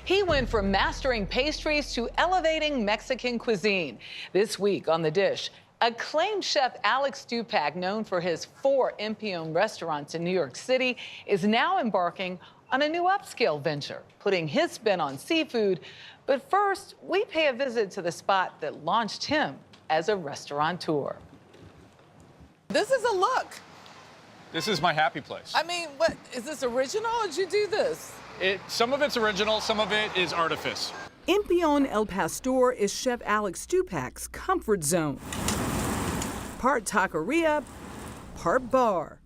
He went from mastering pastries to elevating Mexican cuisine. This week on The Dish, acclaimed chef Alex Stupak, known for his 4 Empion restaurants in New York City, is now embarking on a new upscale venture, putting his spin on seafood. But first, we pay a visit to the spot that launched him as a restaurateur. This is a look. This is my happy place. I mean, what, is this original or did you do this? Some of it's original, some of it is artifice. Empion El Pastor is Chef Alex Stupak's comfort zone. Part taqueria, part bar.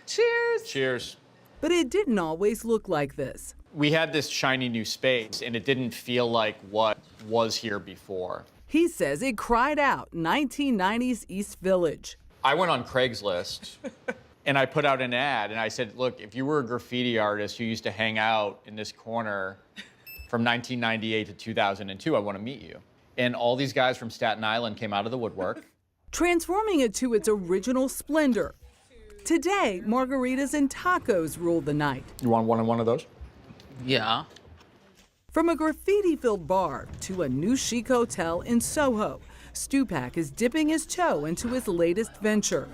Cheers. Cheers. But it didn't always look like this. We had this shiny new space, and it didn't feel like what was here before. He says it cried out 1990s East Village. I went on Craigslist, and I put out an ad, and I said, look, if you were a graffiti artist who used to hang out in this corner from 1998 to 2002, I want to meet you. And all these guys from Staten Island came out of the woodwork. Transforming it to its original splendor. Today, margaritas and tacos rule the night. You want one of those? Yeah. From a graffiti-filled bar to a new chic hotel in Soho, Stupak is dipping his toe into his latest venture.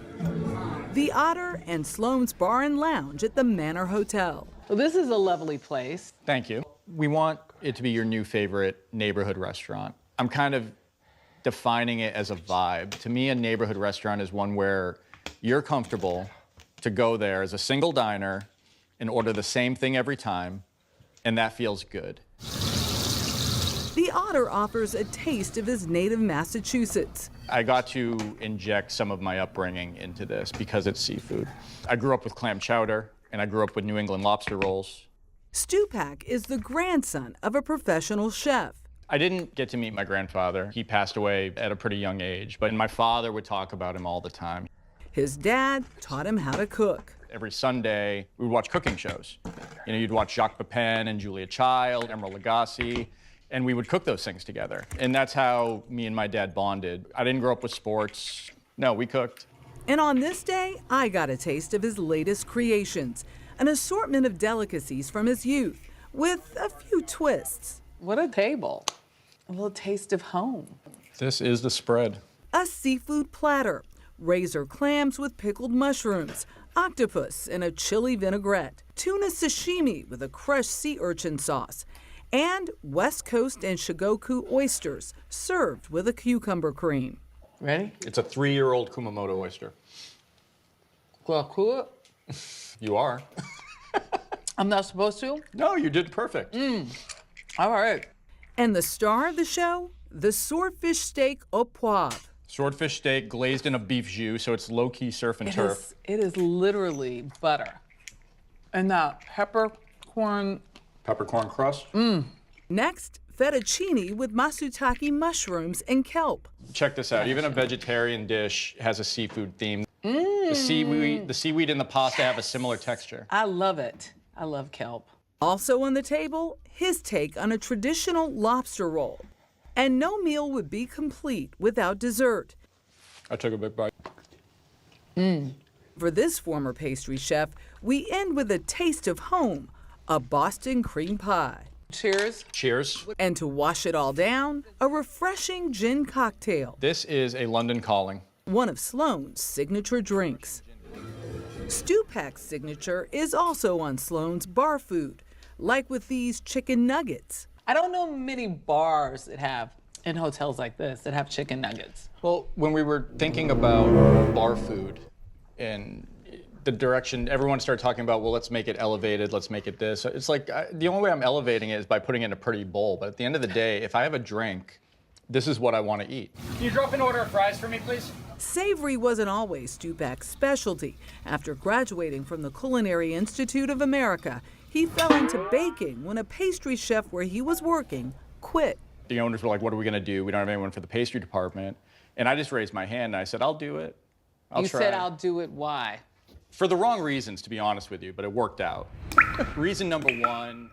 The Otter and Sloan's Bar and Lounge at the Manor Hotel. Well, this is a lovely place. Thank you. We want it to be your new favorite neighborhood restaurant. I'm kind of defining it as a vibe. To me, a neighborhood restaurant is one where you're comfortable to go there as a single diner and order the same thing every time, and that feels good. The Otter offers a taste of his native Massachusetts. I got to inject some of my upbringing into this because it's seafood. I grew up with clam chowder, and I grew up with New England lobster rolls. Stupak is the grandson of a professional chef. I didn't get to meet my grandfather. He passed away at a pretty young age, but my father would talk about him all the time. His dad taught him how to cook. Every Sunday, we would watch cooking shows. You know, you'd watch Jacques Pepin and Julia Child, Emeril Lagasse, and we would cook those things together. And that's how me and my dad bonded. I didn't grow up with sports. No, we cooked. And on this day, I got a taste of his latest creations, an assortment of delicacies from his youth, with a few twists. What a table. A little taste of home. This is the spread. A seafood platter, razor clams with pickled mushrooms, octopus in a chili vinaigrette, tuna sashimi with a crushed sea urchin sauce, and West Coast and Shigoku oysters served with a cucumber cream. Ready? It's a 3-year-old Kumamoto oyster. Cool. You are. I'm not supposed to? No, you did perfect. All right. And the star of the show, the swordfish steak au poivre. Swordfish steak glazed in a beef jus, so it's low-key surf and turf. It is literally butter. And that peppercorn. Peppercorn crust. Next, fettuccine with masutake mushrooms and kelp. Check this out. Even a vegetarian dish has a seafood theme. The seaweed and the pasta have a similar texture. I love it. I love kelp. Also on the table, his take on a traditional lobster roll. And no meal would be complete without dessert. I took a big bite. For this former pastry chef, we end with a taste of home, a Boston cream pie. Cheers. Cheers. And to wash it all down, a refreshing gin cocktail, This is a London calling. one of Sloan's signature drinks. Stupak's signature is also on Sloan's bar food, like with these chicken nuggets. I don't know many bars that have, in hotels like this, that have chicken nuggets. Well, when we were thinking about bar food and the direction, everyone started talking about, well, let's make it elevated, let's make it this. It's like, the only way I'm elevating it is by putting it in a pretty bowl. But at the end of the day, if I have a drink, this is what I want to eat. Can you drop an order of fries for me, please? Savory wasn't always Stupak's specialty. After graduating from the Culinary Institute of America, he fell into baking when a pastry chef where he was working quit. The owners were like, what are we going to do? We don't have anyone for the pastry department. And I just raised my hand and I said, I'll do it. I'll try. You said I'll do it. Why? For the wrong reasons, to be honest with you, but it worked out. Reason number one,